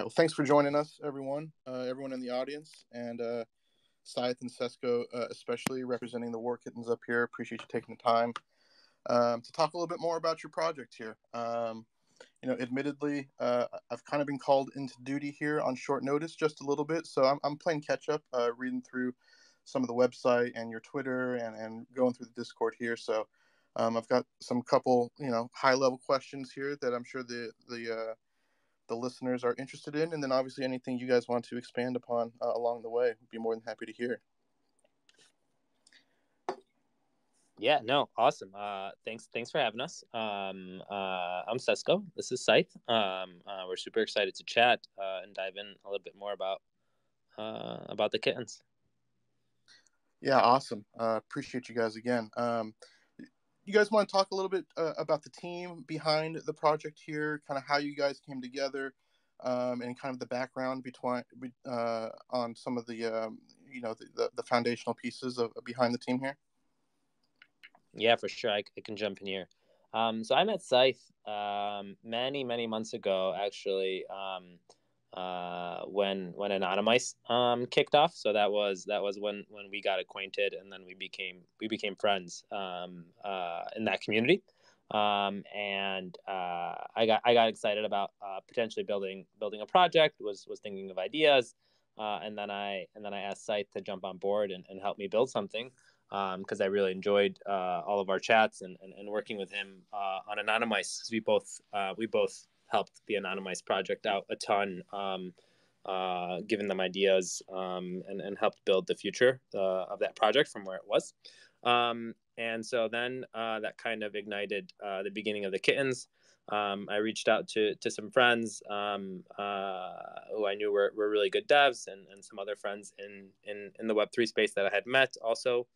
Well, thanks for joining us, everyone in the audience, and Scythe and Sesko, especially representing the War Kittens up here. Appreciate you taking the time to talk a little bit more about your project here. Admittedly, I've kind of been called into duty here on short notice just a little bit, so I'm playing catch up, reading through some of the website and your Twitter and going through the Discord here. So I've got some couple, high level questions here that I'm sure the listeners are interested in, and then obviously anything you guys want to expand upon along the way, we'd be more than happy to hear. Yeah, no, awesome. Thanks for having us. I'm Sesko. This is Scythe. We're super excited to chat and dive in a little bit more about the kittens. Yeah, awesome. Appreciate you guys again. You guys want to talk a little bit about the team behind the project here, kind of how you guys came together, and kind of the background on some of the the foundational pieces behind the team here? Yeah, for sure. I can jump in here. So I met Scythe many months ago, actually, when Anonymous kicked off. So that was when we got acquainted, and then we became friends in that community. And I got excited about potentially building a project. Was thinking of ideas, and then I asked Scythe to jump on board and help me build something. Because I really enjoyed all of our chats and working with him on Anonymous, because we both helped the Anonymous project out a ton, giving them ideas and helped build the future of that project from where it was. And so then that kind of ignited the beginning of the kittens. I reached out to some friends who I knew were really good devs, and some other friends in the Web3 space that I had met also.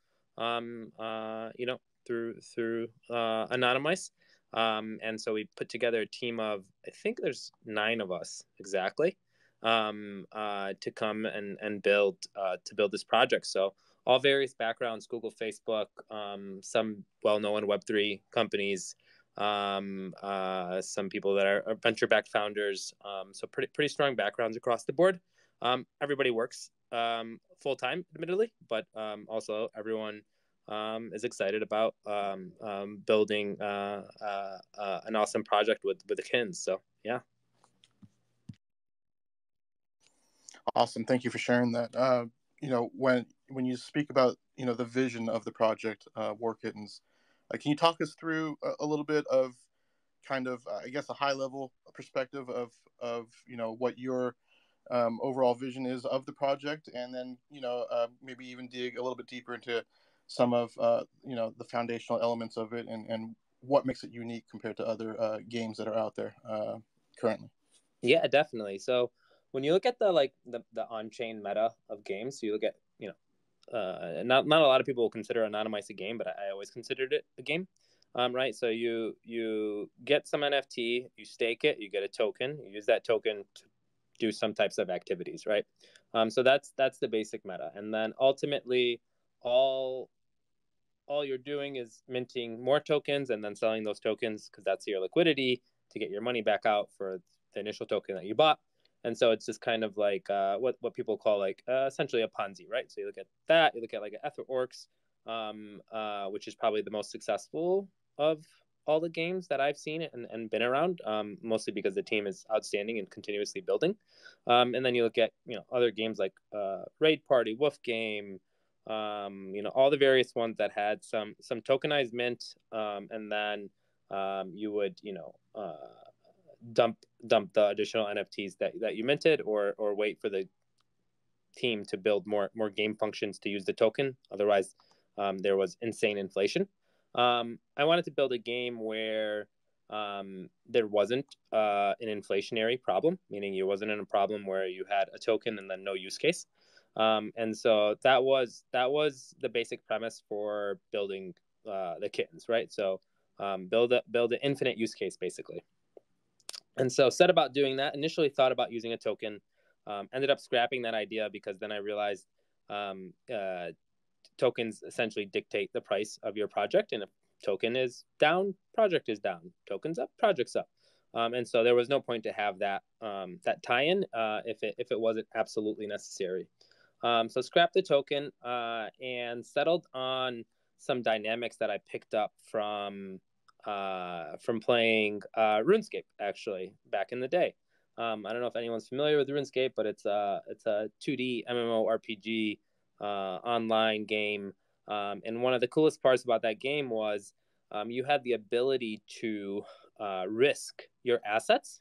Through Anonymous. And so we put together a team of, I think there's 9 of us exactly, to come and build this project. So all various backgrounds: Google, Facebook, some well-known Web3 companies, some people that are venture-backed founders. So pretty strong backgrounds across the board. Everybody works full-time, admittedly, but also everyone is excited about building an awesome project with the kittens. So yeah. Awesome. Thank you for sharing that. When you speak about the vision of the project, War Kittens, can you talk us through a little bit of kind of I guess a high level perspective of what your overall vision is of the project, and then maybe even dig a little bit deeper into some of the foundational elements of it, and what makes it unique compared to other games that are out there currently? Yeah, definitely. So when you look at the on-chain meta of games, you look at not a lot of people will consider Anonymous a game, but I always considered it a game. Right. So you get some NFT, you stake it, you get a token, you use that token to do some types of activities, right? So that's the basic meta, and then ultimately all you're doing is minting more tokens and then selling those tokens, because that's your liquidity to get your money back out for the initial token that you bought. And so it's just kind of like what people call essentially a Ponzi, right? So you look at that, you look at like EtherOrcs, which is probably the most successful of all the games that I've seen and been around, mostly because the team is outstanding and continuously building. And then you look at other games like Raid Party, Wolf Game, all the various ones that had some tokenized mint, and then you would dump the additional NFTs that you minted, or wait for the team to build more game functions to use the token. Otherwise, there was insane inflation. I wanted to build a game where there wasn't an inflationary problem, meaning you wasn't in a problem where you had a token and then no use case. And so that was the basic premise for building the kittens, right? So build an infinite use case, basically. And so set about doing that. Initially thought about using a token, ended up scrapping that idea, because then I realized tokens essentially dictate the price of your project. And if token is down, project is down. Token's up, project's up. And so there was no point to have that that tie-in if it wasn't absolutely necessary. So scrapped the token and settled on some dynamics that I picked up from playing RuneScape actually back in the day. I don't know if anyone's familiar with RuneScape, but it's a 2D MMORPG online game. And one of the coolest parts about that game was you had the ability to risk your assets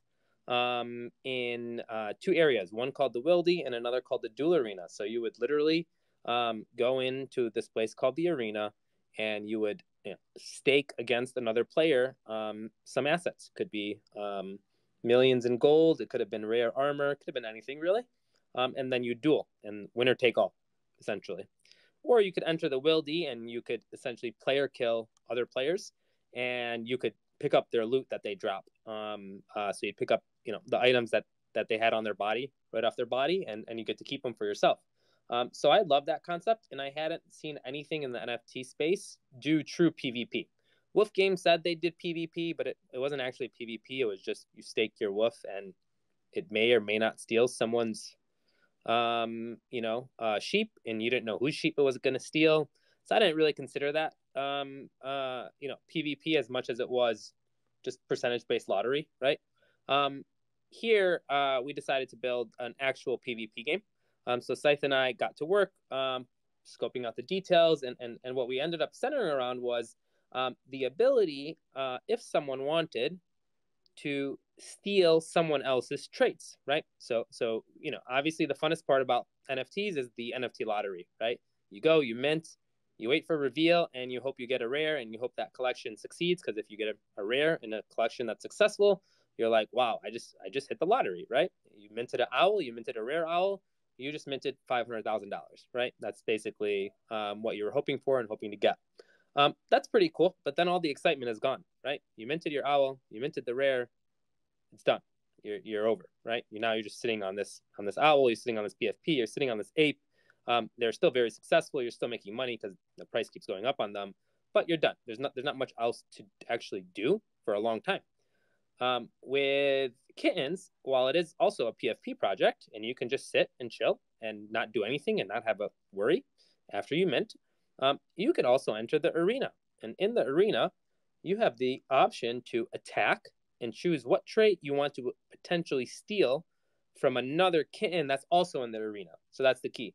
in two areas, one called the Wildy and another called the Duel Arena. So you would literally go into this place called the Arena, and you would stake against another player some assets. Could be millions in gold. It could have been rare armor. It could have been anything really. And then you duel and winner take all, essentially. Or you could enter the Wildy and you could essentially player kill other players, and you could pick up their loot that they drop. So you pick up, the items that they had on their body, right off their body, and you get to keep them for yourself. So I love that concept, and I hadn't seen anything in the NFT space do true PvP. Wolf Games said they did PvP, but it wasn't actually PvP. It was just you stake your wolf, and it may or may not steal someone's sheep, and you didn't know whose sheep it was going to steal. So I didn't really consider that, PvP as much as it was just percentage-based lottery, right? Here, we decided to build an actual PvP game. So Scythe and I got to work scoping out the details, and what we ended up centering around was the ability, if someone wanted, to steal someone else's traits, right? So obviously the funnest part about NFTs is the NFT lottery, right? You go, you mint, you wait for reveal, and you hope you get a rare, and you hope that collection succeeds, because if you get a rare in a collection that's successful, you're like, wow, I just hit the lottery, right? You minted an owl, you minted a rare owl, you just minted $500,000, right? That's basically what you were hoping for and hoping to get. That's pretty cool, but then all the excitement is gone, right? You minted your owl, you minted the rare, it's done. You're over, right? You're just sitting on this owl, you're sitting on this PFP, you're sitting on this ape. They're still very successful. You're still making money because the price keeps going up on them, but you're done. There's not much else to actually do for a long time. With Kittens, while it is also a PFP project, and you can just sit and chill and not do anything and not have a worry after you mint, you can also enter the arena. And in the arena, you have the option to attack and choose what trait you want to potentially steal from another kitten that's also in the arena. So that's the key.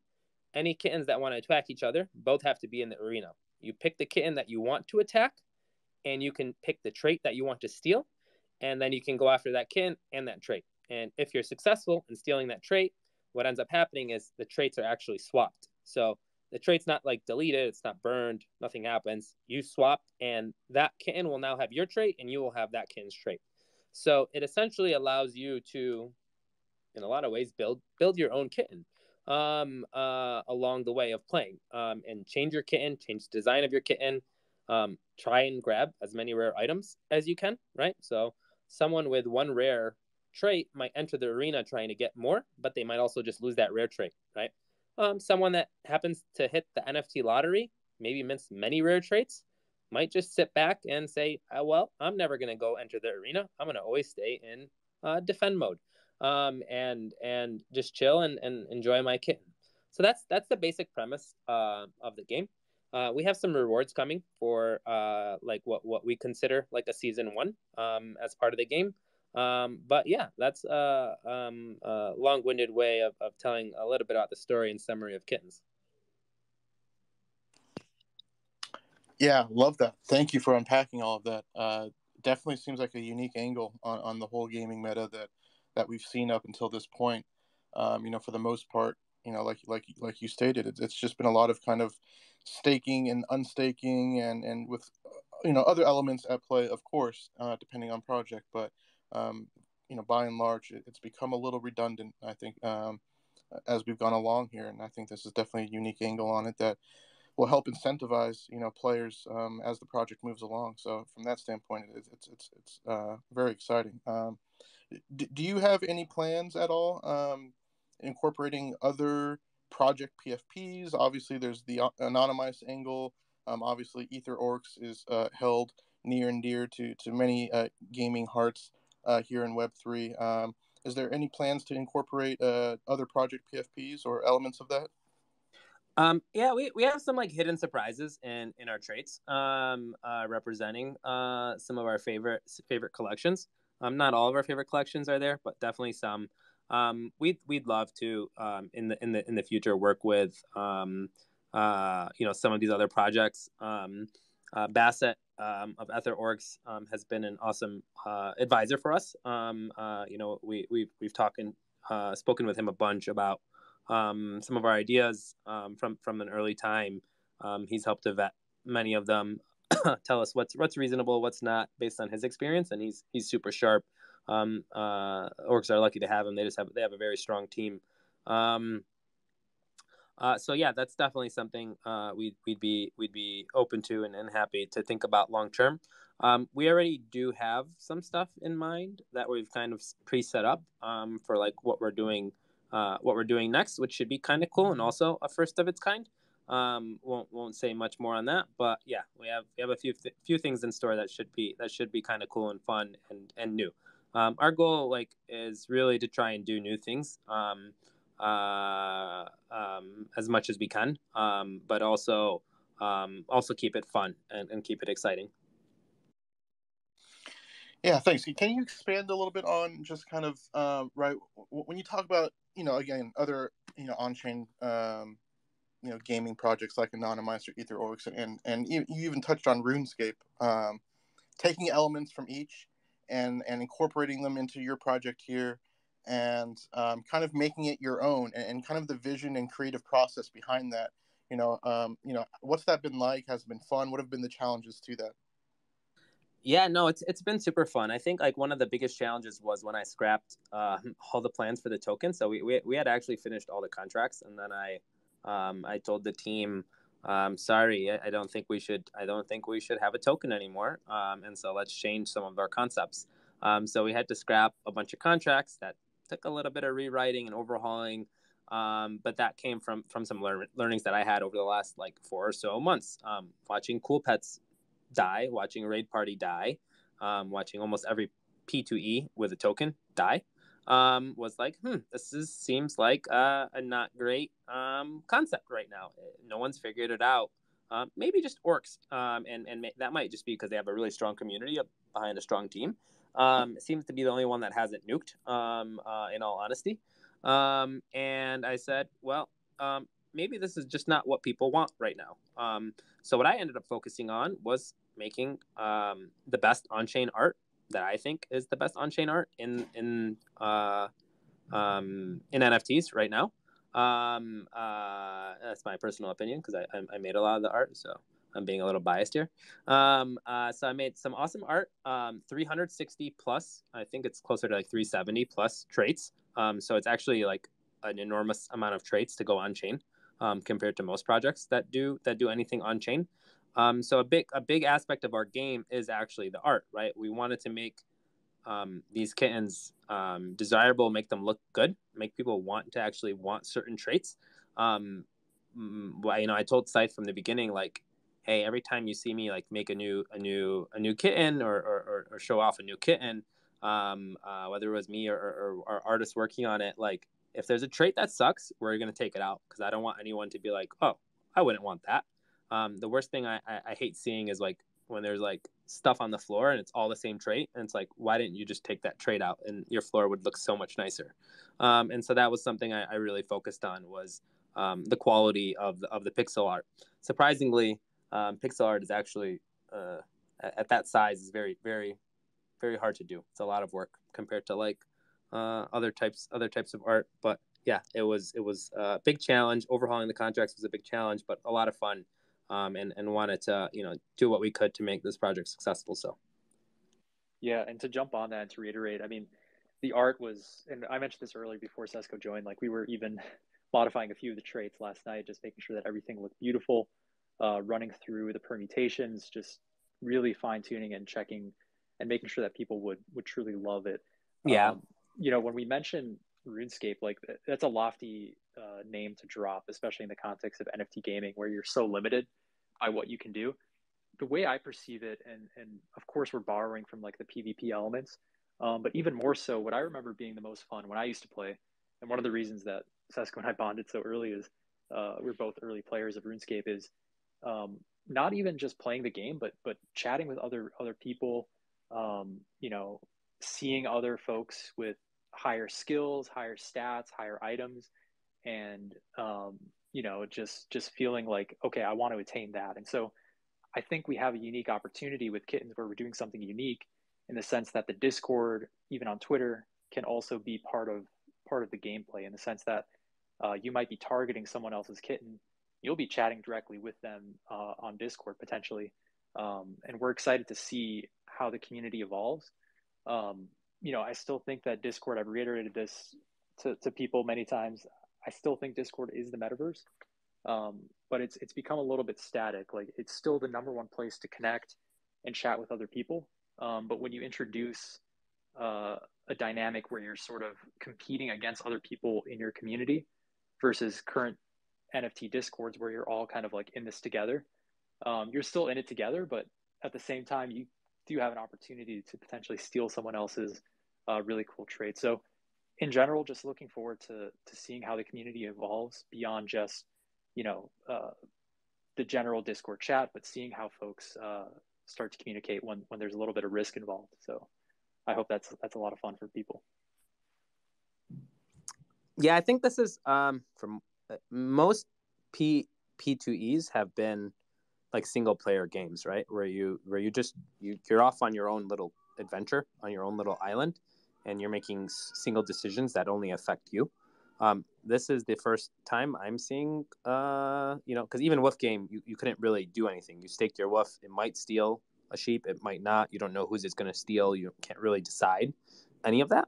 Any kittens that want to attack each other both have to be in the arena. You pick the kitten that you want to attack, and you can pick the trait that you want to steal, and then you can go after that kitten and that trait. And if you're successful in stealing that trait, what ends up happening is the traits are actually swapped. So the trait's not like deleted, it's not burned, nothing happens. You swapped, and that kitten will now have your trait, and you will have that kitten's trait. So it essentially allows you to, in a lot of ways, build your own kitten along the way of playing, and change your kitten, change the design of your kitten, try and grab as many rare items as you can, right? So someone with one rare trait might enter the arena trying to get more, but they might also just lose that rare trait, right? Someone that happens to hit the NFT lottery, maybe mints many rare traits, might just sit back and say, well, I'm never going to go enter the arena. I'm going to always stay in defend mode, and just chill and enjoy my kitten. So that's the basic premise of the game. We have some rewards coming for like what we consider like a season one as part of the game. But yeah, that's a long-winded way of telling a little bit about the story and summary of Kittens. Yeah, love that. Thank you for unpacking all of that. Definitely seems like a unique angle on the whole gaming meta that we've seen up until this point. For the most part, like you stated, it's just been a lot of kind of staking and unstaking, and with other elements at play, of course, depending on project. But by and large, it's become a little redundant, I think, as we've gone along here. And I think this is definitely a unique angle on it that will help incentivize players as the project moves along. So from that standpoint, it's very exciting. Do you have any plans at all incorporating other project PFPs? Obviously, there's the anonymized angle. Obviously, Ether Orcs is held near and dear to many gaming hearts. here in Web3. Is there any plans to incorporate other project PFPs or elements of that? Yeah, we have some like hidden surprises in our traits, representing some of our favorite collections. Not all of our favorite collections are there, but definitely some. We'd love to in the future work with some of these other projects. Bassett of Ether Orgs has been an awesome advisor for us. We've spoken with him a bunch about some of our ideas from an early time. He's helped to vet many of them, tell us what's reasonable, what's not, based on his experience, and he's super sharp. Orcs are lucky to have him. They have a very strong team. So yeah, that's definitely something we'd be open to and happy to think about long term. We already do have some stuff in mind that we've kind of pre-set up for like what we're doing next, which should be kind of cool and also a first of its kind. Won't say much more on that, but yeah, we have a few things in store that should be kind of cool and fun and new. Our goal is really to try and do new things. As much as we can, but also keep it fun and keep it exciting. Yeah, thanks. Can you expand a little bit on just kind of right when you talk about again other on-chain gaming projects like Anonymous or Ether Orcs and you even touched on RuneScape, taking elements from each and incorporating them into your project here and kind of making it your own and kind of the vision and creative process behind that. What's that been like? Has it been fun? What have been the challenges to that? Yeah, no, it's been super fun. I think like one of the biggest challenges was when I scrapped all the plans for the token. So we had actually finished all the contracts, and then I told the team, sorry, I don't think we should have a token anymore. And so let's change some of our concepts. So we had to scrap a bunch of contracts that took a little bit of rewriting and overhauling. But that came from some learnings that I had over the last like 4 or so months, watching Cool Pets die, watching Raid Party die, watching almost every P2E with a token die, was like, seems like a not great concept right now. No one's figured it out. Maybe just orcs, and that might just be because they have a really strong community behind a strong team. It seems to be the only one that hasn't nuked, in all honesty. And I said, well, maybe this is just not what people want right now. So what I ended up focusing on was making the best on-chain art that I think is the best on-chain art in NFTs right now. That's my personal opinion because I made a lot of the art, so I'm being a little biased here. So I made some awesome art, 360 plus. I think it's closer to like 370 plus traits. So it's actually like an enormous amount of traits to go on chain, compared to most projects that do anything on chain. So a big aspect of our game is actually the art, right? We wanted to make these kittens desirable, make them look good, make people want certain traits. I told Scythe from the beginning, like, hey, every time you see me like make a new kitten or show off a new kitten, whether it was me or artists working on it, like if there's a trait that sucks, we're gonna take it out because I don't want anyone to be like, oh, I wouldn't want that. The worst thing I hate seeing is like when there's like stuff on the floor and it's all the same trait, and it's like, why didn't you just take that trait out and your floor would look so much nicer. And so that was something I really focused on, was the quality of the pixel art. Surprisingly, pixel art is actually at that size is very very very hard to do. It's a lot of work compared to like other types of art. But yeah, it was a big challenge. Overhauling the contracts was a big challenge, but a lot of fun. And wanted to do what we could to make this project successful. So Yeah, and to jump on that and to reiterate, I mean, the art was, and I mentioned this earlier before Sesko joined, like we were even modifying a few of the traits last night, just making sure that everything looked beautiful, running through the permutations, just really fine tuning and checking and making sure that people would truly love it. yeah, When we mention RuneScape, like that's a lofty name to drop, especially in the context of NFT gaming, where you're so limited by what you can do. The way I perceive it, and of course we're borrowing from like the PvP elements, But even more so, what I remember being the most fun when I used to play, and one of the reasons that Sesko and I bonded so early is we're both early players of RuneScape, is not even just playing the game, but chatting with other people, you know, seeing other folks with higher skills, higher stats, higher items, and you know, just feeling like, okay, I want to attain that. And so I think we have a unique opportunity with Kittens where we're doing something unique in the sense that the Discord, even on Twitter, can also be part of the gameplay in the sense that you might be targeting someone else's kitten. You'll be chatting directly with them on Discord potentially, and we're excited to see how the community evolves. You know, I still think that Discord. I've reiterated this to people many times. I still think Discord is the metaverse, but it's become a little bit static. Like it's still the number one place to connect and chat with other people. But when you introduce a dynamic where you're sort of competing against other people in your community versus current NFT discords where you're all kind of like in this together, you're still in it together, but at the same time, you do have an opportunity to potentially steal someone else's really cool trade. So in general, just looking forward to seeing how the community evolves beyond just, you know, the general Discord chat, but seeing how folks start to communicate when there's a little bit of risk involved. So I hope that's a lot of fun for people. Yeah, I think this is from most P2Es have been like single player games, right? Where you're off on your own little adventure on your own little island, and you're making single decisions that only affect you. This is the first time I'm seeing, you know, because even wolf game, you couldn't really do anything. You staked your wolf. It might steal a sheep. It might not. You don't know who's it's going to steal. You can't really decide any of that.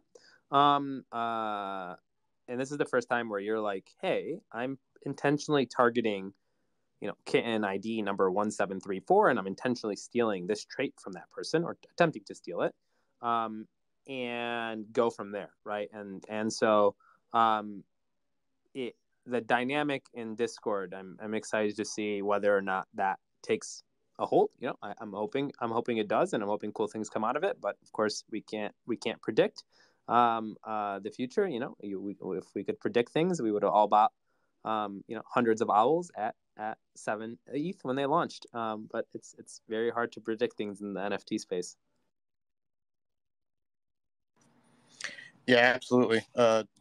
And this is the first time where you're like, hey, I'm intentionally targeting, you know, kitten ID number 1734, and I'm intentionally stealing this trait from that person or attempting to steal it, and go from there, right? And so the dynamic in Discord, I'm excited to see whether or not that takes a hold. You know, I'm hoping it does, and I'm hoping cool things come out of it. But of course, we can't predict the future. You know, if we could predict things, we would have all bought you know, hundreds of owls at 7 ETH when they launched. But it's very hard to predict things in the NFT space. Yeah, absolutely.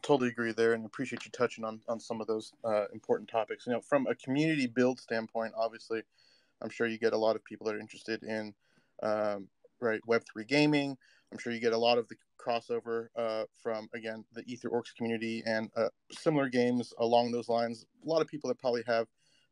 Totally agree there, and appreciate you touching on some of those important topics. You know, from a community build standpoint, obviously, I'm sure you get a lot of people that are interested in right Web3 gaming. I'm sure you get a lot of the crossover from, again, the Ether Orcs community and similar games along those lines. A lot of people that probably have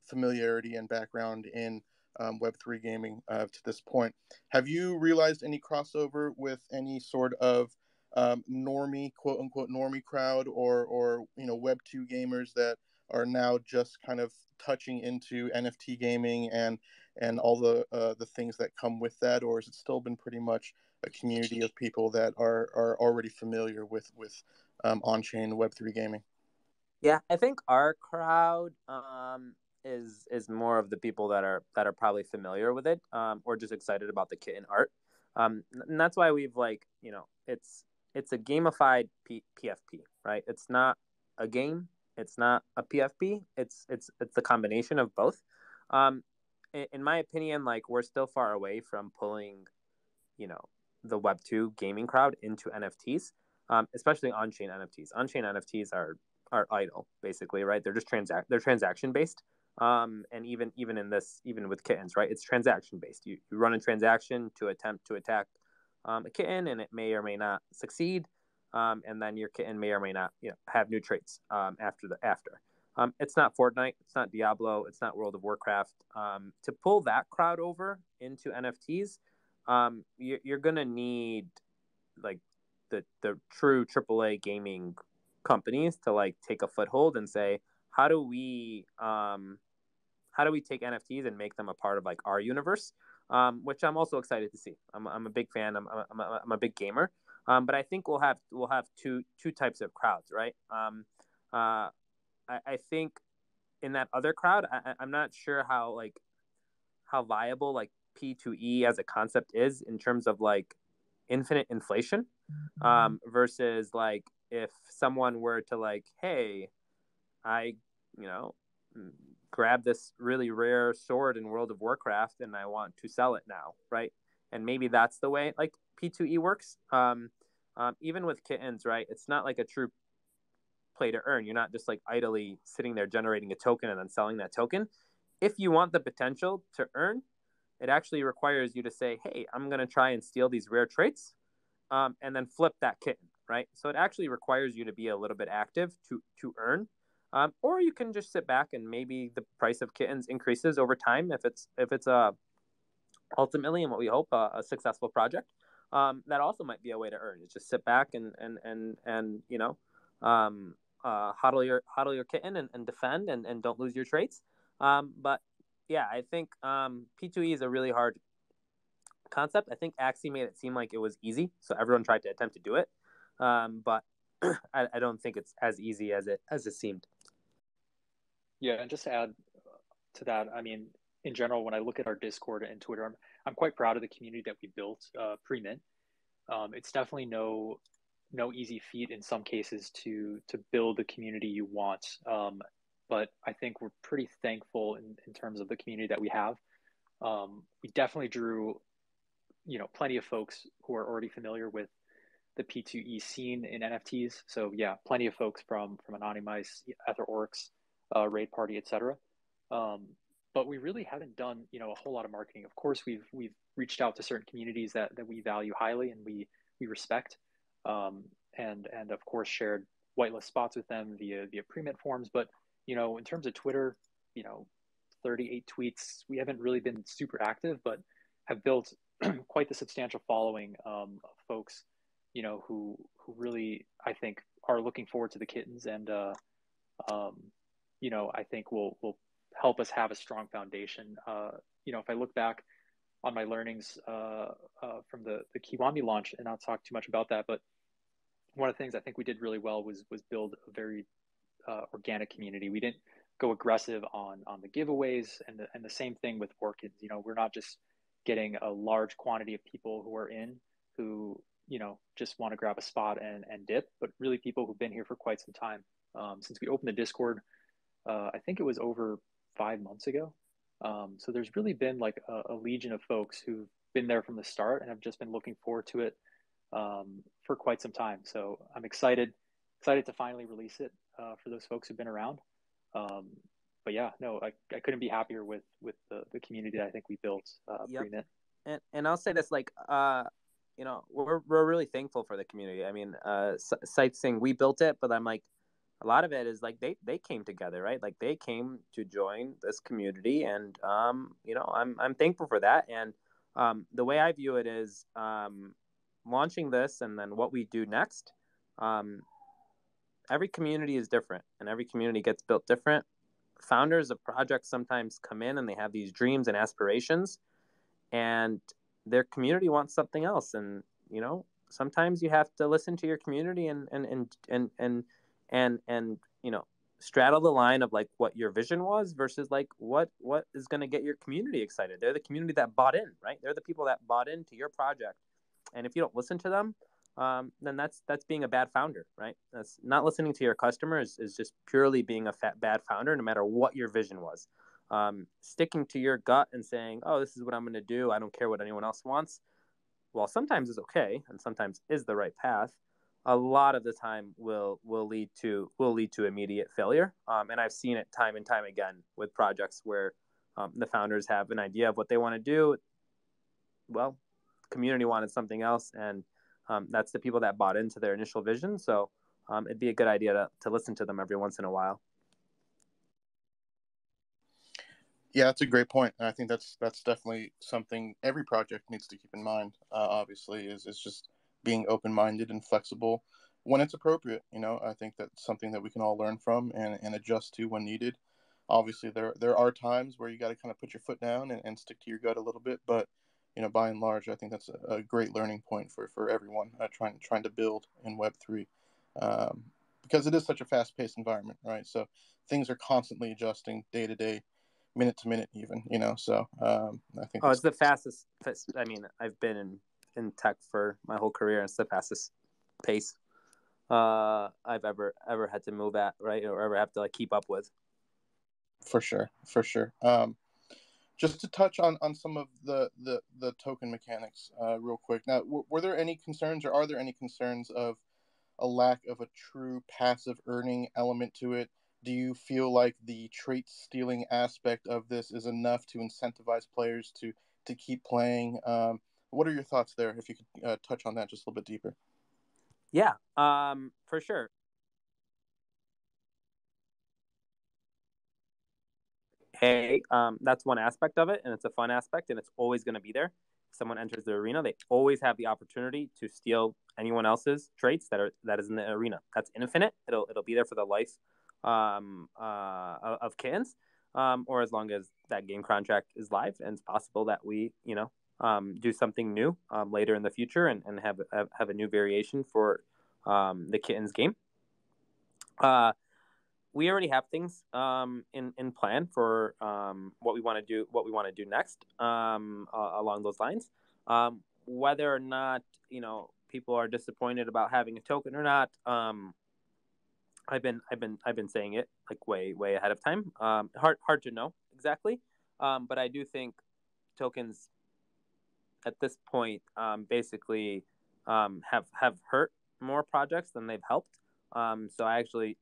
familiarity and background in Web3 gaming to this point. Have you realized any crossover with any sort of normie, quote unquote, normie crowd, or you know, Web2 gamers that are now just kind of touching into NFT gaming and all the things that come with that, or has it still been pretty much a community of people that are already familiar with on-chain Web3 gaming? Yeah, I think our crowd is more of the people that are probably familiar with it, or just excited about the kitten art. And that's why we've, like, you know, it's a gamified PFP, right? It's not a game, it's not a PFP. It's the combination of both. In my opinion, like, we're still far away from pulling, you know, the Web2 gaming crowd into NFTs, especially on-chain NFTs. On-chain NFTs are idle, basically, right? They're just transaction based. And even in this, even with kittens, right? It's transaction based. You run a transaction to attempt to attack a kitten, and it may or may not succeed. And then your kitten may or may not, you know, have new traits after. It's not Fortnite, it's not Diablo, it's not World of Warcraft. To pull that crowd over into NFTs, you're gonna need, like, the true AAA gaming companies to, like, take a foothold and say, how do we take NFTs and make them a part of, like, our universe, which I'm also excited to see. I'm a big fan. I'm a big gamer, but I think we'll have two types of crowds, right? I think in that other crowd, I'm not sure how viable, like, P2E as a concept is in terms of, like, infinite inflation, versus like if someone were to like, hey, I, you know, grab this really rare sword in World of Warcraft and I want to sell it now, right? And maybe that's the way like P2E works. Even with kittens, right? It's not like a true play to earn. You're not just like idly sitting there generating a token and then selling that token. If you want the potential to earn, it actually requires you to say, hey, I'm going to try and steal these rare traits, and then flip that kitten, right? So it actually requires you to be a little bit active to earn. Or you can just sit back and maybe the price of kittens increases over time if it's ultimately, and what we hope, a successful project. That also might be a way to earn. Is just sit back and you know, hodl your kitten and defend and don't lose your traits. But yeah, I think P2E is a really hard concept. I think Axie made it seem like it was easy, so everyone tried to attempt to do it. But I don't think it's as easy as it seemed. Yeah, and just to add to that, I mean, in general, when I look at our Discord and Twitter, I'm quite proud of the community that we built pre-mint. It's definitely no easy feat in some cases to build the community you want. But I think we're pretty thankful in terms of the community that we have. We definitely drew, plenty of folks who are already familiar with the P2E scene in NFTs. So yeah, plenty of folks from Anonymice, Ether Orcs, Raid Party, etc. But we really haven't done, a whole lot of marketing. Of course, we've reached out to certain communities that we value highly and we respect, and of course shared whitelist spots with them via pre-mint forums. But in terms of Twitter, 38 tweets. We haven't really been super active, but have built quite the substantial following of folks, who really I think are looking forward to the kittens, and I think will help us have a strong foundation. If I look back on my learnings from the Kiwami launch, and not talk too much about that, but one of the things I think we did really well was build a very organic community. We didn't go aggressive on the giveaways, and the same thing with War Kittens. We're not just getting a large quantity of people who are in who just want to grab a spot and dip, but really people who've been here for quite some time. Since we opened the Discord, I think it was over 5 months ago. So there's really been like a legion of folks who've been there from the start and have just been looking forward to it for quite some time. So I'm excited to finally release it for those folks who've been around. But yeah, no, I couldn't be happier with the community that I think we built Yep. pre-mint. And I'll say this, like, we're really thankful for the community. I mean, Sites saying we built it, but I'm like, a lot of it is like they came together, right? Like they came to join this community, and I'm thankful for that. And the way I view it is launching this, and then what we do next. Every community is different, and every community gets built different. Founders of projects sometimes come in and they have these dreams and aspirations, and their community wants something else. And sometimes you have to listen to your community and straddle the line of like what your vision was versus like what is going to get your community excited. They're the community that bought in, right? They're the people that bought into your project, and if you don't listen to them, then that's being a bad founder, right? That's not listening to your customers is just purely being a bad founder, no matter what your vision was. Sticking to your gut and saying, "Oh, this is what I'm going to do. I don't care what anyone else wants." Well, sometimes is okay, and sometimes is the right path. A lot of the time will lead to immediate failure, and I've seen it time and time again with projects where the founders have an idea of what they want to do. Well, community wanted something else, and that's the people that bought into their initial vision. So it'd be a good idea to listen to them every once in a while. Yeah, that's a great point, and I think that's definitely something every project needs to keep in mind. Obviously, is just being open-minded and flexible when it's appropriate. I think that's something that we can all learn from and adjust to when needed. Obviously, there are times where you got to kind of put your foot down and stick to your gut a little bit, but by and large, I think that's a great learning point for everyone trying to build in Web3, because it is such a fast-paced environment, right? So things are constantly adjusting day to day, minute to minute, even. So I think it's the fastest. I mean, I've been in in tech for my whole career. It's the fastest pace I've ever had to move at, right, or ever have to like keep up with. For sure. Just to touch on some of the token mechanics real quick. Now, were there any concerns, or are there any concerns of a lack of a true passive earning element to it? Do you feel like the trait stealing aspect of this is enough to incentivize players to keep playing? What are your thoughts there? If you could touch on that just a little bit deeper. Yeah, for sure. Hey, that's one aspect of it, and it's a fun aspect, and it's always going to be there. If someone enters the arena, they always have the opportunity to steal anyone else's traits that is in the arena. That's infinite. It'll be there for the life of kittens, or as long as that game contract is live, and it's possible that we do something new later in the future and have a new variation for the kittens game. We already have things in plan for what we want to do next along those lines. Whether or not people are disappointed about having a token or not, I've been saying it like way ahead of time. Hard to know exactly, but I do think tokens at this point basically have hurt more projects than they've helped. So I actually,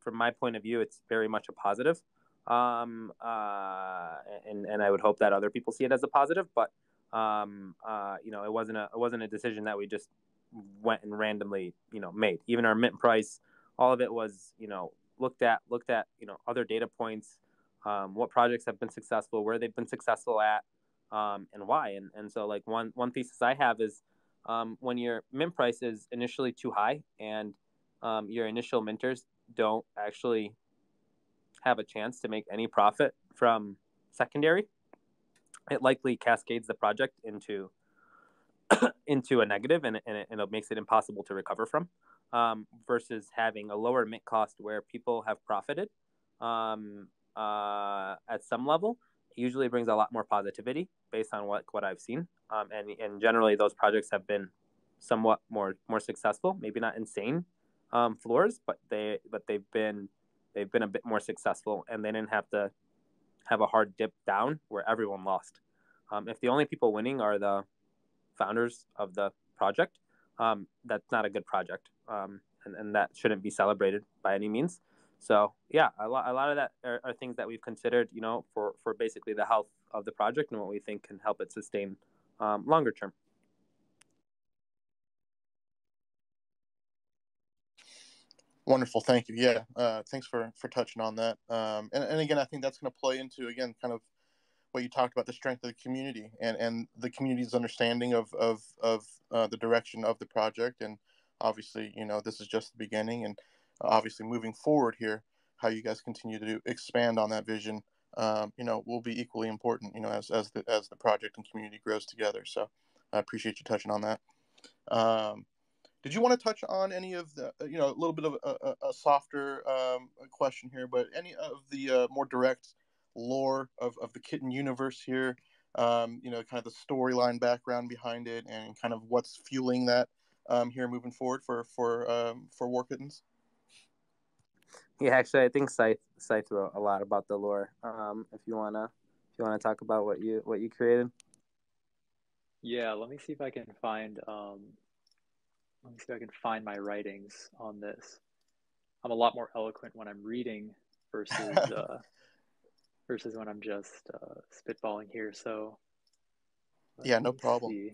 from my point of view, it's very much a positive. And I would hope that other people see it as a positive. But it wasn't a decision that we just went and randomly made. Even our mint price, all of it was looked at other data points, what projects have been successful, where they've been successful at, and why. And so like one thesis I have is when your mint price is initially too high and your initial minters don't actually have a chance to make any profit from secondary, it likely cascades the project into a negative, and it makes it impossible to recover from. Versus having a lower mint cost where people have profited at some level, it usually brings a lot more positivity based on what I've seen. And generally those projects have been somewhat more successful, maybe not insane floors, but they've been a bit more successful, and they didn't have to have a hard dip down where everyone lost. If the only people winning are the founders of the project, that's not a good project, and that shouldn't be celebrated by any means. So yeah, a lot of that are things that we've considered, for basically the health of the project and what we think can help it sustain longer term. Wonderful, thank you. Yeah, thanks for touching on that. And again, I think that's going to play into again kind of what you talked about, the strength of the community and the community's understanding of the direction of the project. And obviously, this is just the beginning, and obviously moving forward here, how you guys continue to expand on that vision, will be equally important, as the project and community grows together. So I appreciate you touching on that. Did you want to touch on any of the, a little bit of a softer question here, but any of the more direct lore of the kitten universe here, kind of the storyline background behind it, and kind of what's fueling that here moving forward for War Kittens? Yeah, actually, I think Scythe wrote a lot about the lore. If you wanna talk about what you created. Yeah, let me see if I can find my writings on this. I'm a lot more eloquent when I'm reading versus versus when I'm just spitballing here. So yeah, no problem. see.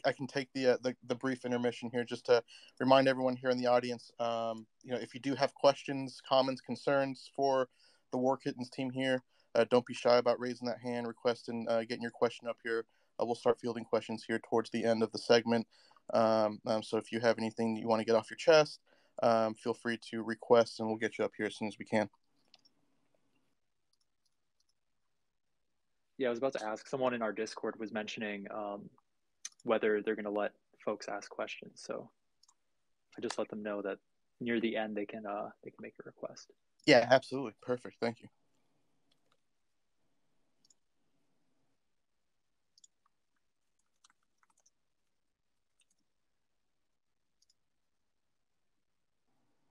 I can take the brief intermission here just to remind everyone here in the audience, if you do have questions, comments, concerns for the War Kittens team here, don't be shy about raising that hand, requesting, getting your question up here. We'll start fielding questions here towards the end of the segment. So if you have anything you want to get off your chest, feel free to request, and we'll get you up here as soon as we can. Yeah, I was about to ask. Someone in our Discord was mentioning whether they're going to let folks ask questions. So I just let them know that near the end they can make a request. Yeah, absolutely. Perfect. Thank you.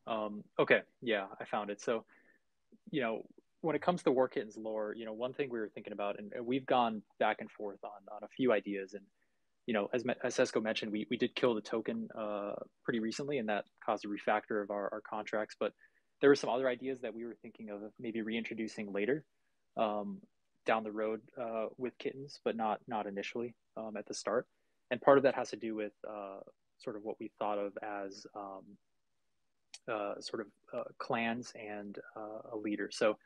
Okay, yeah, I found it. So, when it comes to War Kittens lore, one thing we were thinking about, and we've gone back and forth on a few ideas, and as Sesko mentioned, we did kill the token pretty recently, and that caused a refactor of our contracts. But there were some other ideas that we were thinking of maybe reintroducing later um, down the road with kittens, but not initially at the start. And part of that has to do with sort of what we thought of as sort of clans and a leader. So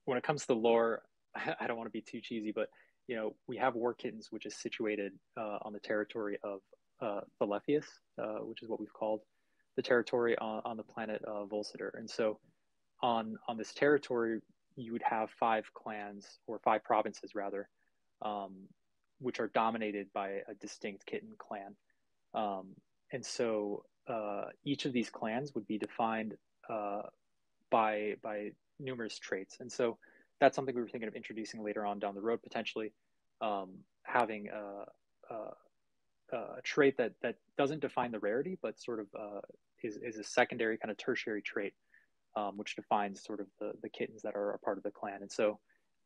when it comes to the lore, I don't want to be too cheesy, but we have War Kittens, which is situated on the territory of Thelefius, which is what we've called the territory on the planet Volcitor. And so on this territory, you would have 5 clans, or 5 provinces rather, which are dominated by a distinct kitten clan. And so each of these clans would be defined by numerous traits. And so that's something we were thinking of introducing later on down the road, potentially having a trait that doesn't define the rarity, but sort of is a secondary kind of tertiary trait, which defines sort of the kittens that are a part of the clan. And so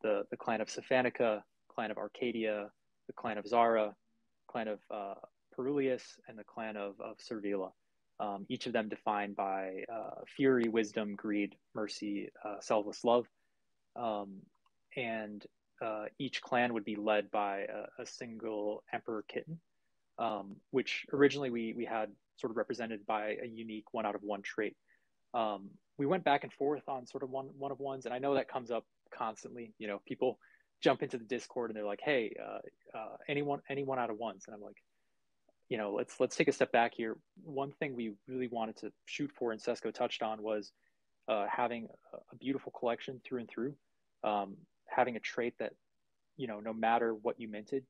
the clan of Sephanica, clan of Arcadia, the clan of Zara, clan of Perulius, and the clan of Servila. Each of them defined by fury, wisdom, greed, mercy, selfless love. And each clan would be led by a single emperor kitten, which originally we had sort of represented by a unique 1 out of 1 trait. We went back and forth on sort of one of ones, and I know that comes up constantly. People jump into the Discord and they're like, "Hey, any 1 out of 1s," and I'm like, let's take a step back here. One thing we really wanted to shoot for, and Sesko touched on, was having a beautiful collection through and through, having a trait that, no matter what you minted,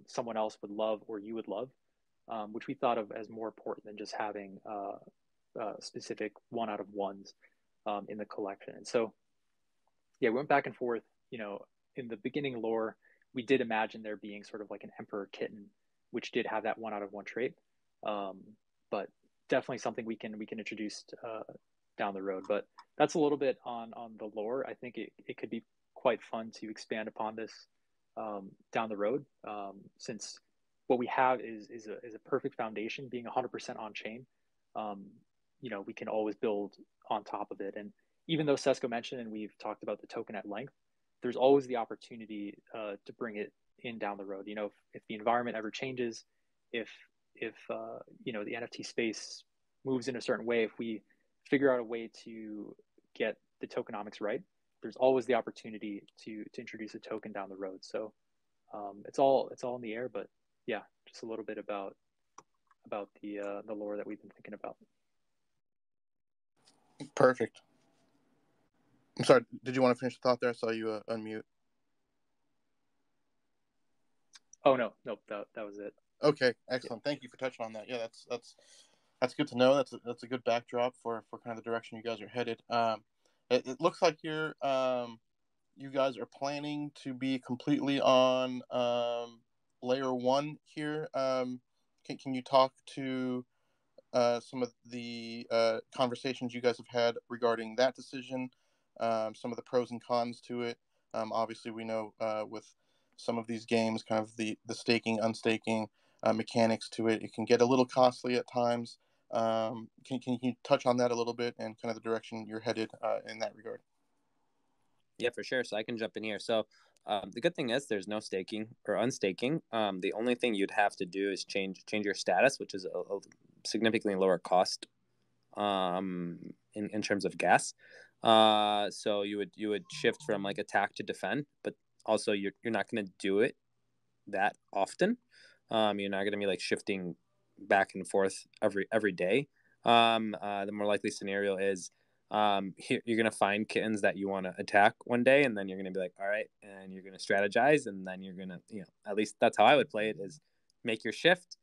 someone else would love or you would love, which we thought of as more important than just having specific 1 out of 1s in the collection. And so, yeah, we went back and forth. In the beginning lore, we did imagine there being sort of like an emperor kitten, which did have that 1 out of 1 trait, but definitely something we can introduce down the road. But that's a little bit on the lore. I think it could be quite fun to expand upon this down the road, since what we have is a perfect foundation, being 100% on chain. We can always build on top of it. And even though Sesko mentioned, and we've talked about the token at length, there's always the opportunity to bring it in down the road. If the environment ever changes, if the NFT space moves in a certain way, if we figure out a way to get the tokenomics right, there's always the opportunity to introduce a token down the road. So it's all in the air, but yeah, just a little bit about the lore that we've been thinking about. Perfect. I'm sorry, did you want to finish the thought there? I saw you unmute. Oh no, that was it. Okay, excellent. Thank you for touching on that. Yeah, that's good to know. That's a good backdrop for kind of the direction you guys are headed. It looks like you guys are planning to be completely on layer 1 here. Can you talk to some of the conversations you guys have had regarding that decision, some of the pros and cons to it? Obviously, we know with some of these games, kind of the staking, unstaking mechanics to it, it can get a little costly at times. Can you touch on that a little bit and kind of the direction you're headed in that regard? Yeah, for sure. So I can jump in here. So the good thing is there's no staking or unstaking. The only thing you'd have to do is change your status, which is a significantly lower cost in terms of gas. So you would shift from like attack to defend, but also you're not going to do it that often. You're not going to be like shifting back and forth every day. The more likely scenario is here, you're going to find kittens that you want to attack one day, and then you're going to be like, all right, and you're going to strategize, and then you're going to, at least that's how I would play it, is make your shift,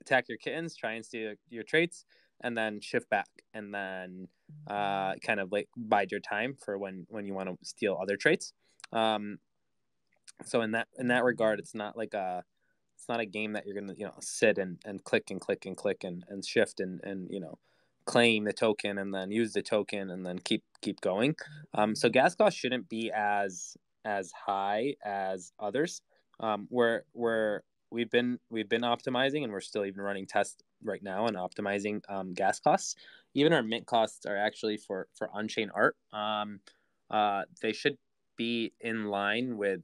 attack your kittens, try and steal your traits, and then shift back, and then kind of like bide your time for when you want to steal other traits. So in that regard, it's not a game that you're gonna sit and click and shift and claim the token and then use the token and then keep going. So gas costs shouldn't be as high as others. Where we've been optimizing, and we're still even running tests right now and optimizing gas costs. Even our mint costs are actually for on-chain art. They should be in line with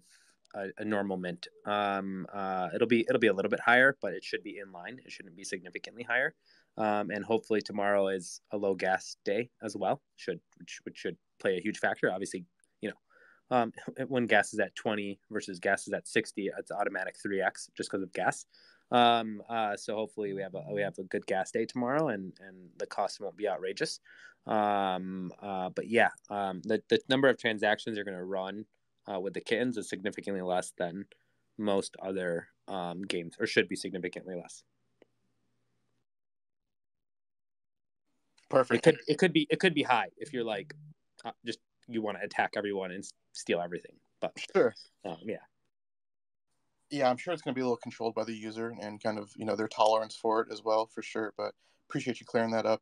a normal mint. It'll be a little bit higher, but it should be in line. It shouldn't be significantly higher. And hopefully tomorrow is a low gas day as well. Which should play a huge factor. Obviously, when gas is at 20 versus gas is at 60, it's automatic 3x just because of gas. So hopefully we have a good gas day tomorrow, and the costs won't be outrageous. But yeah, the number of transactions you're going to run with the kittens is significantly less than most other games, or should be significantly less. Perfect. It could be high if you're like just you want to attack everyone and steal everything. But sure, yeah, I'm sure it's going to be a little controlled by the user and kind of their tolerance for it as well, for sure. But appreciate you clearing that up.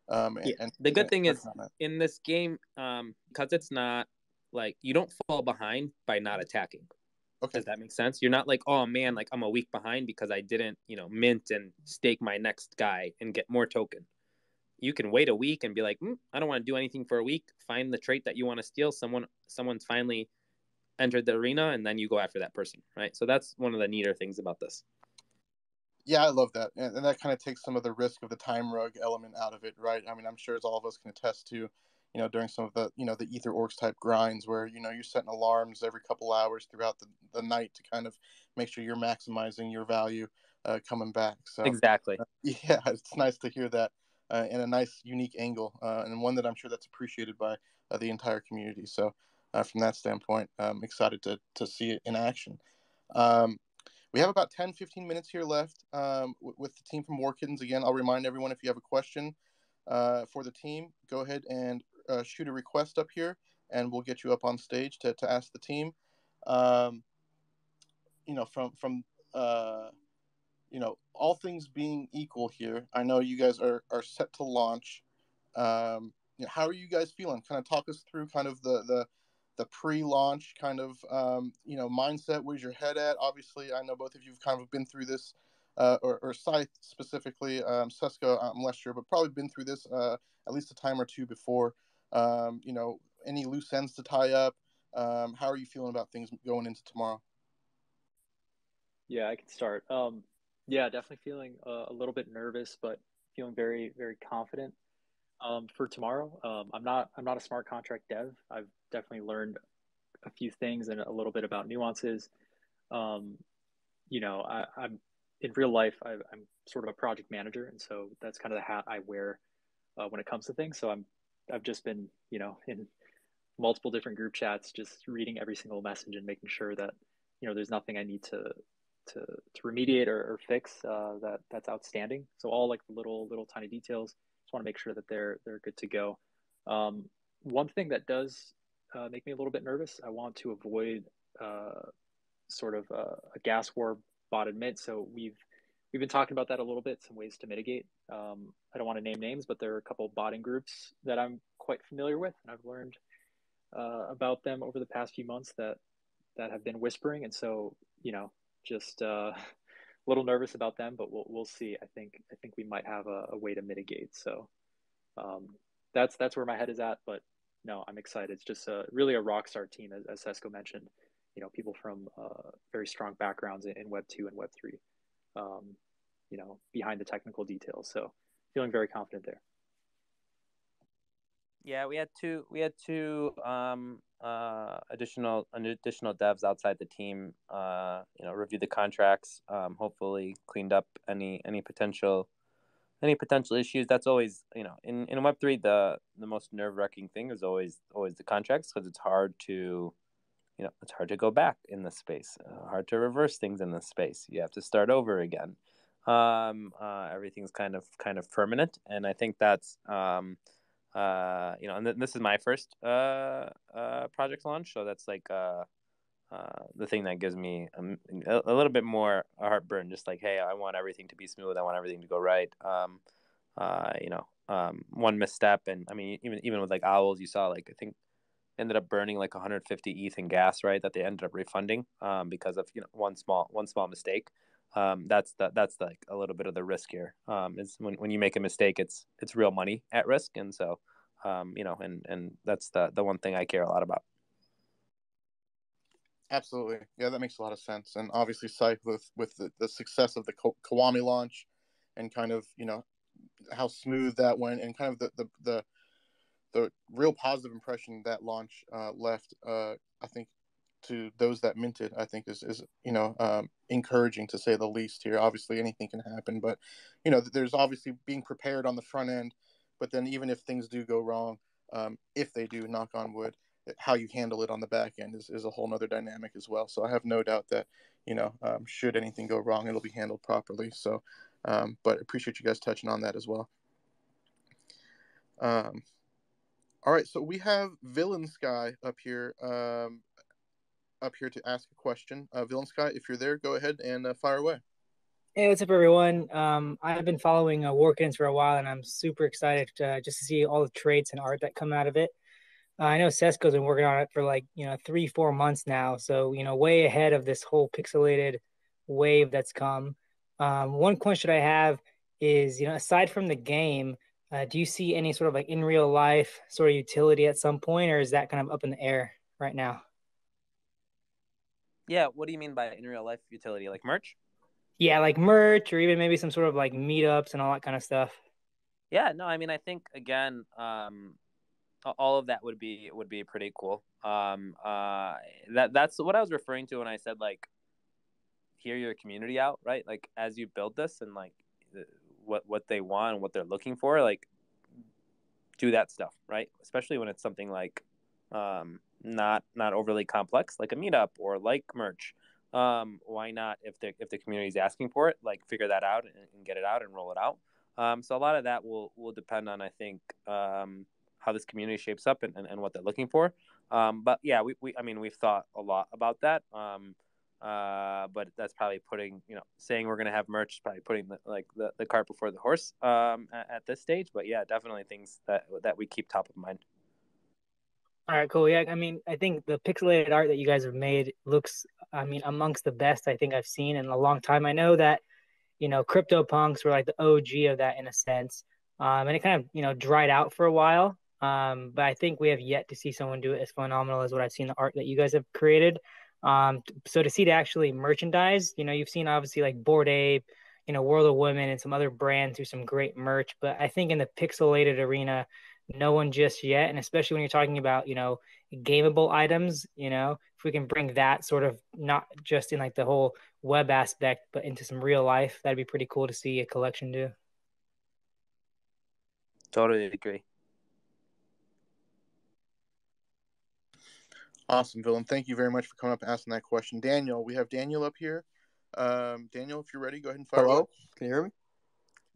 And the good thing is in this game, because it's not like you don't fall behind by not attacking. Okay. Does that make sense? You're not like, oh man, like I'm a week behind because I didn't, mint and stake my next guy and get more token. You can wait a week and be like, I don't want to do anything for a week. Find the trait that you want to steal. Someone's finally entered the arena, and then you go after that person, right? So that's one of the neater things about this. Yeah, I love that, and that kind of takes some of the risk of the time rug element out of it, right? I mean, I'm sure as all of us can attest to, during some of the the Ether Orcs type grinds where you're setting alarms every couple hours throughout the night to kind of make sure you're maximizing your value coming back. So exactly, yeah, it's nice to hear that. And a nice, unique angle, and one that I'm sure that's appreciated by the entire community. So, from that standpoint, I'm excited to see it in action. We have about 10, 15 minutes here left with the team from War Kittens. Again, I'll remind everyone, if you have a question for the team, go ahead and shoot a request up here, and we'll get you up on stage to ask the team. From all things being equal here, I know you guys are set to launch. How are you guys feeling? Kind of talk us through kind of the pre-launch kind of mindset. Where's your head at? Obviously, I know both of you've kind of been through this, or Scythe specifically. Sesko, I'm less sure, but probably been through this at least a time or two before. Any loose ends to tie up? How are you feeling about things going into tomorrow? Yeah, I can start. Yeah, definitely feeling a little bit nervous, but feeling very, very confident for tomorrow. I'm not a smart contract dev. I've definitely learned a few things and a little bit about nuances. I'm in real life. I'm sort of a project manager, and so that's kind of the hat I wear when it comes to things. So I've just been in multiple different group chats, just reading every single message and making sure that there's nothing I need to remediate or fix that's outstanding. So all like the little tiny details, just want to make sure that they're good to go. One thing that does make me a little bit nervous, I want to avoid sort of a gas war bot admit. So we've been talking about that a little bit, some ways to mitigate. I don't want to name names, but there are a couple of botting groups that I'm quite familiar with, and I've learned about them over the past few months that have been whispering, and so just a little nervous about them, but we'll see. I think we might have a way to mitigate. So that's where my head is at. But no, I'm excited. It's just really a rock star team, as Sesko mentioned. People from very strong backgrounds in Web 2 and Web 3. Behind the technical details. So feeling very confident there. Yeah, we had two additional devs outside the team. Review the contracts. Hopefully cleaned up any potential issues. That's always in Web3 the most nerve-wracking thing is always the contracts, because it's hard to go back in this space. Hard to reverse things in this space. You have to start over again. Everything's kind of permanent, and I think that's and this is my first project launch, so that's like the thing that gives me a little bit more heartburn. Just like, hey, I want everything to be smooth. I want everything to go right. one misstep, and I mean, even with like Owls, you saw like I think ended up burning like 150 ETH in gas, right? That they ended up refunding because of one small mistake. That's like a little bit of the risk here. Is when you make a mistake, it's real money at risk, and so and that's the one thing I care a lot about. Absolutely, yeah, that makes a lot of sense. And obviously, Scythe with the success of the Kiwami launch, and kind of how smooth that went, and kind of the real positive impression that launch left. I think to those that minted, I think is encouraging, to say the least. Here, obviously, anything can happen, but there's obviously being prepared on the front end. But then, even if things do go wrong, if they do, knock on wood, how you handle it on the back end is a whole nother dynamic as well. So I have no doubt that should anything go wrong, it'll be handled properly. So, but appreciate you guys touching on that as well. All right, so we have Villain Sky up here to ask a question. Villain Sky, if you're there, go ahead and fire away. Hey, what's up, everyone? I've been following War Kittens for a while, and I'm super excited just to see all the traits and art that come out of it. I know Sesko's been working on it for 3-4 months now, so way ahead of this whole pixelated wave that's come. One question I have is, aside from the game, do you see any sort of like in real life sort of utility at some point, or is that kind of up in the air right now? Yeah, what do you mean by in real life utility? Like merch? Yeah, like merch, or even maybe some sort of like meetups and all that kind of stuff. Yeah, no, I mean, I think again, all of that would be pretty cool. That's what I was referring to when I said like hear your community out, right? Like as you build this and like what they want and what they're looking for, like do that stuff, right? Especially when it's something like not overly complex, like a meetup or like merch. Why not, if the community is asking for it, like figure that out and get it out and roll it out. So a lot of that will depend on, I think, how this community shapes up and what they're looking for. But yeah, I mean, we've thought a lot about that. But that's probably putting, saying we're going to have merch is probably putting the cart before the horse at this stage. But yeah, definitely things that we keep top of mind. All right, cool. Yeah, I mean, I think the pixelated art that you guys have made looks, I mean, amongst the best I think I've seen in a long time. I know that, CryptoPunks were like the OG of that in a sense. And it kind of, dried out for a while. But I think we have yet to see someone do it as phenomenal as what I've seen the art that you guys have created. So to see to actually merchandise, you've seen obviously like Bored Ape, World of Women and some other brands do some great merch. But I think in the pixelated arena, no one just yet. And especially when you're talking about, gameable items, if we can bring that sort of not just in like the whole web aspect, but into some real life, that'd be pretty cool to see a collection do. Totally agree. Awesome, Villain. Thank you very much for coming up and asking that question. Daniel, we have Daniel up here. Daniel, if you're ready, go ahead and fire away. Hello? Can you hear me?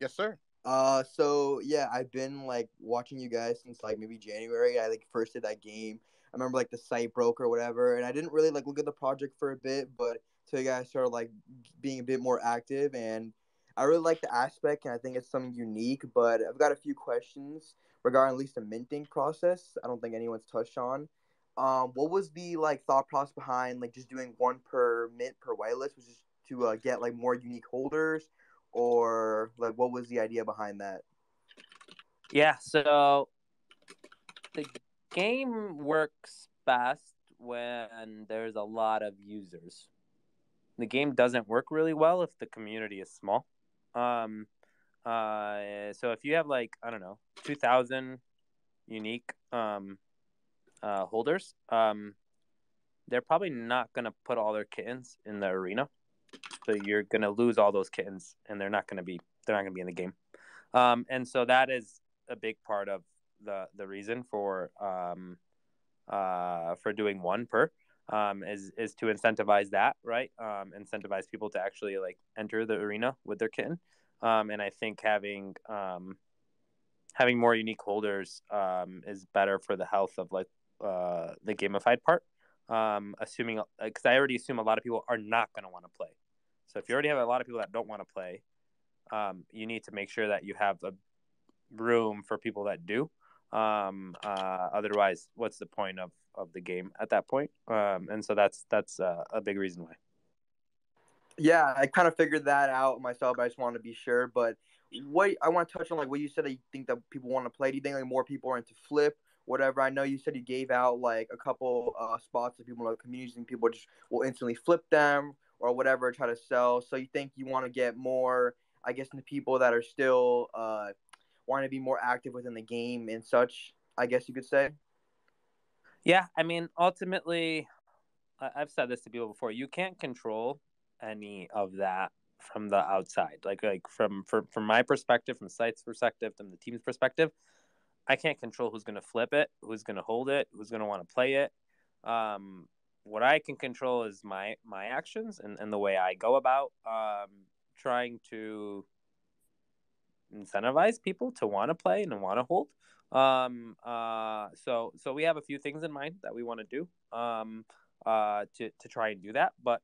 Yes, sir. So yeah, I've been like watching you guys since like maybe January. I like first did that game. I remember like the site broke or whatever, and I didn't really like look at the project for a bit, but so you guys started like being a bit more active, and I really like the aspect, and I think it's something unique. But I've got a few questions regarding at least the minting process. I don't think anyone's touched on. What was the like thought process behind like just doing one per mint per whitelist? Was just to get like more unique holders, or like what was the idea behind that? Yeah, so the game works best when there's a lot of users. The game doesn't work really well if the community is small. So if you have like, I don't know, 2,000 unique holders, they're probably not going to put all their kittens in the arena. So you're going to lose all those kittens, and they're not going to be in the game. And so that is a big part of the reason for doing one per, is to incentivize that, right? Incentivize people to actually like enter the arena with their kitten. And I think having more unique holders is better for the health of like the gamified part. Assuming, because I already assume a lot of people are not going to want to play. So if you already have a lot of people that don't want to play, you need to make sure that you have room for people that do. Otherwise, what's the point of the game at that point? And so that's a big reason why. Yeah, I kind of figured that out myself. I just want to be sure. But what I want to touch on, like what you said, that you think that people want to play. Do you think like more people are into flip, whatever? I know you said you gave out like a couple spots to people in the communities, and people just will instantly flip them or whatever, try to sell. So you think you want to get more, I guess, into people that are still want to be more active within the game and such, I guess you could say. Yeah, I mean, ultimately, I've said this to people before. You can't control any of that from the outside. Like from my perspective, from site's perspective, from the team's perspective, I can't control who's going to flip it, who's going to hold it, who's going to want to play it. What I can control is my actions and the way I go about trying to incentivize people to want to play and want to hold. So we have a few things in mind that we want to do to try and do that, but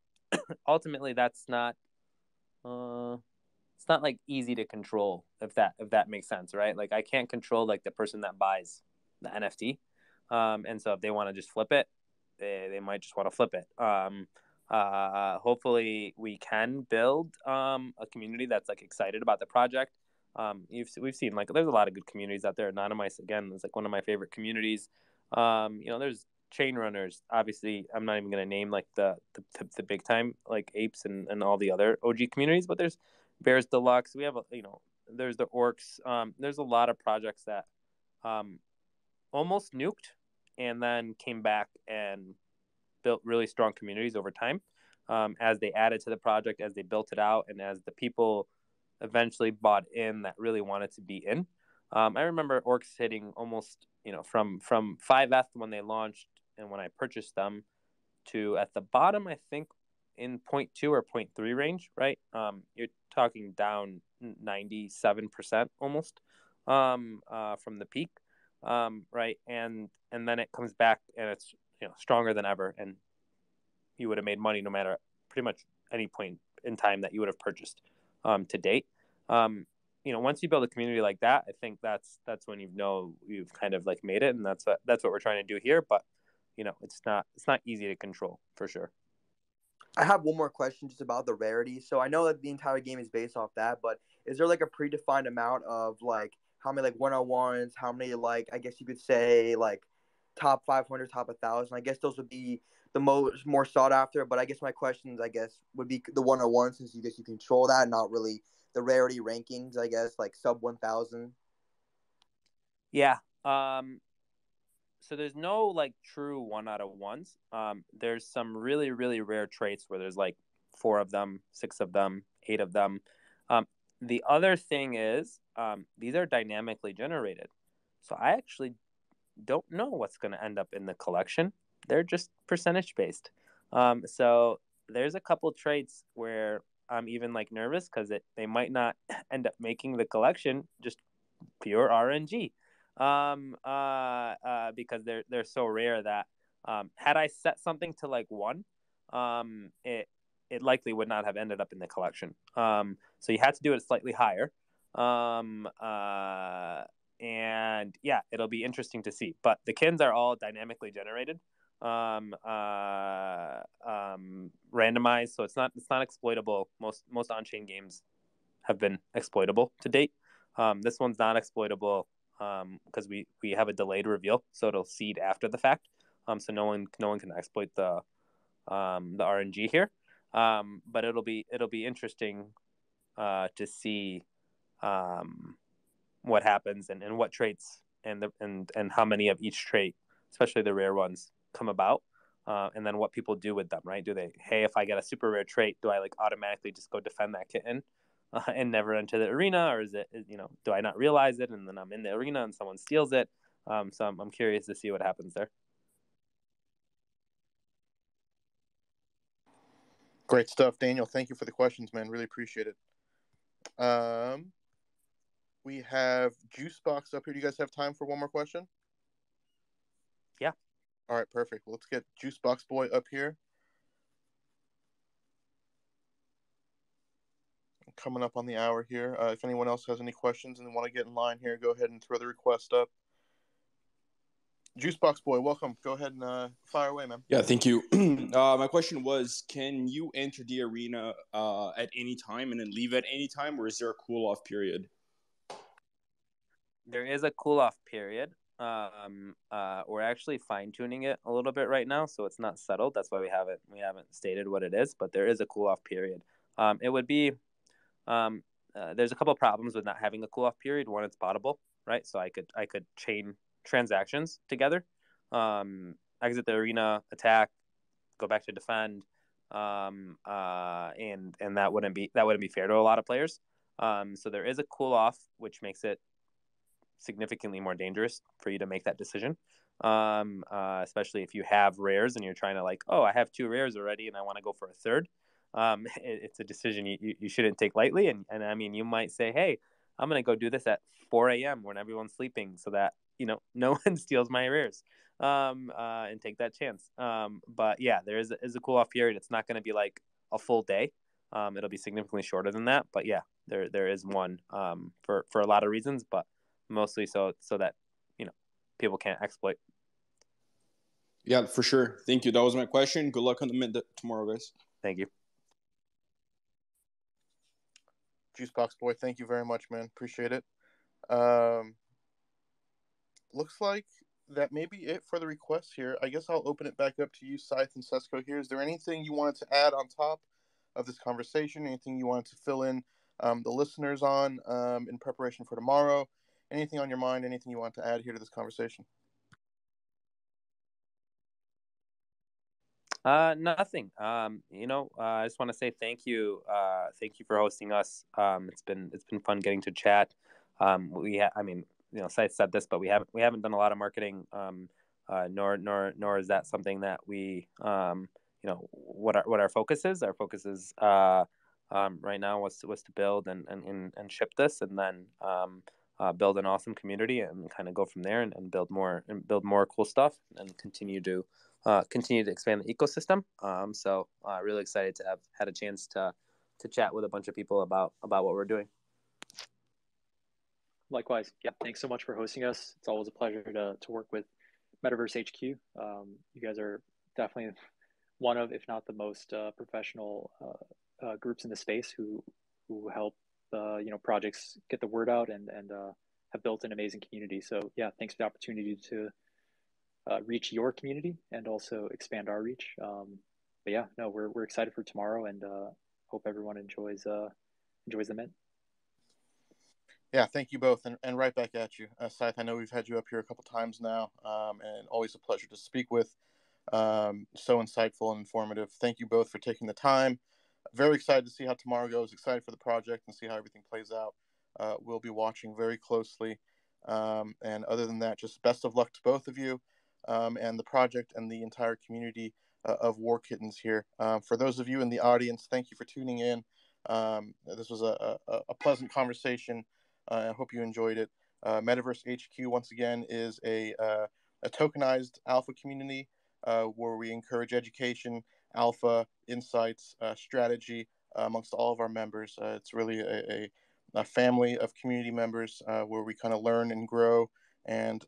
ultimately that's not it's not like easy to control, if that makes sense, right? Like I can't control like the person that buys the NFT, and so if they want to just flip it, they might just want to flip it. Hopefully we can build a community that's like excited about the project. We've seen like there's a lot of good communities out there. Anonymice again is like one of my favorite communities. There's chain runners. Obviously, I'm not even going to name like the big time like apes and all the other OG communities, but there's Bears Deluxe. We have there's the Orcs. There's a lot of projects that almost nuked and then came back and built really strong communities over time as they added to the project, as they built it out, and as the people eventually bought in that really wanted to be in. I remember Orcs hitting almost, from 5F when they launched and when I purchased them to at the bottom, I think in 0.2 or 0.3 range, right? You're talking down 97% almost from the peak, right? And then it comes back and it's stronger than ever, and you would have made money no matter pretty much any point in time that you would have purchased to date. Once you build a community like that, I think that's when you've kind of like made it, and that's what we're trying to do here. But it's not easy to control for sure. I have one more question just about the rarity. So I know that the entire game is based off that, but is there like a predefined amount of like how many like 101s, how many like I guess you could say like top 500, top 1,000? I guess those would be the more sought after. But I guess my questions would be the 101 since you guess you control that, not really the rarity rankings. I guess like sub 1,000. Yeah. So there's no like true 1 out of 1s. There's some really, really rare traits where there's like 4 of them, 6 of them, 8 of them. The other thing is these are dynamically generated. So I actually don't know what's going to end up in the collection. They're just percentage based. So there's a couple traits where I'm even like nervous because they might not end up making the collection, just pure RNG. Because they're so rare that had I set something to like 1, it likely would not have ended up in the collection. So you had to do it slightly higher. And yeah, it'll be interesting to see. But the kins are all dynamically generated, randomized, so it's not exploitable. Most on-chain games have been exploitable to date. This one's not exploitable because we have a delayed reveal, so it'll seed after the fact. So no one can exploit the RNG here. But it'll be interesting to see what happens and what traits and how many of each trait, especially the rare ones, come about. And then what people do with them, right? Do they, hey, if I get a super rare trait, do I like automatically just go defend that kitten and never enter the arena, or is it, do I not realize it and then I'm in the arena and someone steals it? So I'm curious to see what happens there. Great stuff, Daniel. Thank you for the questions, man. Really appreciate it. We have Juicebox up here. Do you guys have time for one more question? Yeah. All right, perfect. Well, let's get Juicebox Boy up here. coming up on the hour here. If anyone else has any questions and want to get in line here, go ahead and throw the request up. Juicebox Boy, welcome. Go ahead and fire away, man. Yeah, thank you. My question was, can you enter the arena at any time and then leave at any time, or is there a cool-off period? There is a cool-off period. We're actually fine-tuning it a little bit right now, so it's not settled. That's why we haven't stated what it is, but there is a cool-off period. It would be there's a couple of problems with not having a cool-off period. One, it's botable, right? So I could chain transactions together, exit the arena, attack, go back to defend, and that wouldn't be fair to a lot of players. So there is a cool off, which makes it significantly more dangerous for you to make that decision, especially if you have rares and you're trying to I have 2 rares already and I want to go for a third. It's a decision you shouldn't take lightly, and I mean, you might say, hey, I'm gonna go do this at 4 a.m. when everyone's sleeping so that no one steals my rares, and take that chance. But yeah, there is a cool off period. It's not going to be like a full day. It'll be significantly shorter than that. But yeah, there is one, for a lot of reasons, but mostly so that people can't exploit. Yeah, for sure. Thank you. That was my question. Good luck on the mid tomorrow, guys. Thank you. Juicebox Boy, thank you very much, man. Appreciate it. Looks like that may be it for the requests here. I guess I'll open it back up to you, Scythe and Sesko here. Is there anything you wanted to add on top of this conversation? Anything you wanted to fill in the listeners on in preparation for tomorrow? Anything on your mind? Anything you want to add here to this conversation? Nothing. I just want to say thank you. Thank you for hosting us. It's been fun getting to chat. Scythe said this, but we haven't done a lot of marketing. Nor is that something that we, what our focus is. Our focus is right now was to build and ship this, and then build an awesome community and kind of go from there and build more cool stuff and continue to expand the ecosystem. So really excited to have had a chance to chat with a bunch of people about what we're doing. Likewise. Yeah. Thanks so much for hosting us. It's always a pleasure to work with Metaverse HQ. You guys are definitely one of, if not the most professional groups in the space who help projects get the word out and have built an amazing community. So yeah, thanks for the opportunity to reach your community and also expand our reach. But yeah, no, we're excited for tomorrow, and hope everyone enjoys the mint. Yeah, thank you both, and right back at you, Scythe. I know we've had you up here a couple times now, and always a pleasure to speak with. So insightful and informative. Thank you both for taking the time. Very excited to see how tomorrow goes. Excited for the project and see how everything plays out. We'll be watching very closely. And other than that, just best of luck to both of you, and the project and the entire community of War Kittens here. For those of you in the audience, thank you for tuning in. This was a pleasant conversation. I hope you enjoyed it. Metaverse HQ, once again, is a tokenized alpha community where we encourage education, alpha, insights, strategy amongst all of our members. It's really a family of community members where we kind of learn and grow and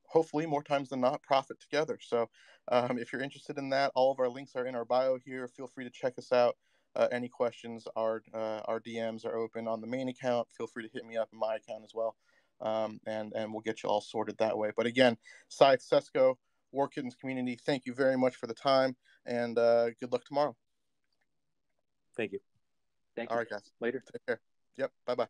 hopefully more times than not profit together. So if you're interested in that, all of our links are in our bio here. Feel free to check us out. Any questions, our DMs are open on the main account. Feel free to hit me up in my account as well, and we'll get you all sorted that way. But again, Scythe, Sesko, War Kittens community, thank you very much for the time, and good luck tomorrow. Thank you. Thank you. All right, guys. Later. Take care. Yep. Bye-bye.